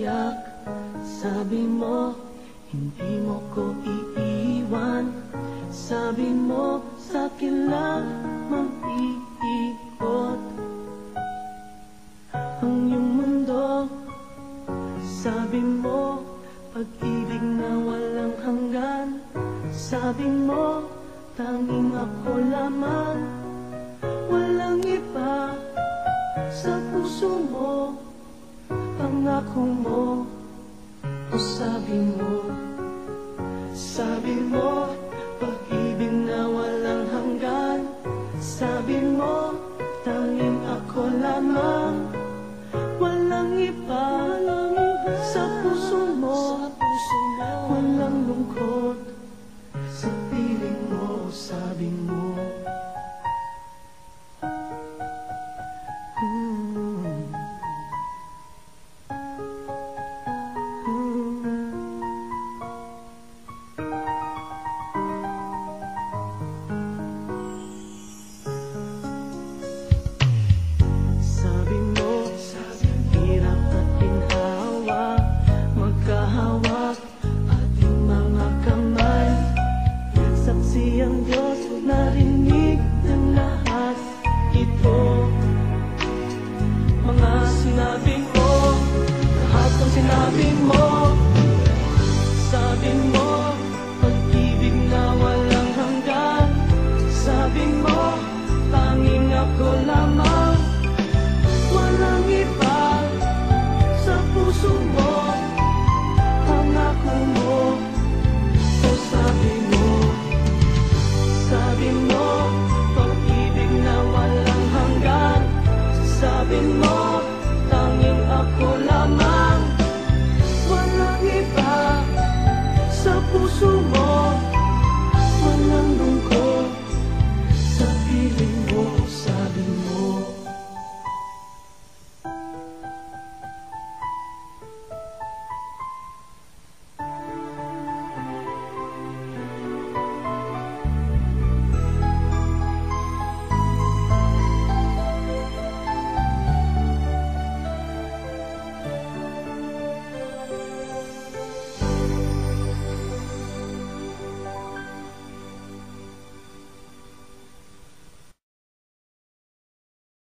umiiyak. Sabi mo, hindi mo ko iiwan. Sabi mo, sa'kin lang mag-iikot ang iyong mundo. Sabi mo, pag-ibig na walang hanggan. Sabi mo, tanging ako lamang, walang iba sa puso mo. Pangako mo, o sabi mo, pag-ibig na walang hanggan. Sabi mo, tanging ako lamang,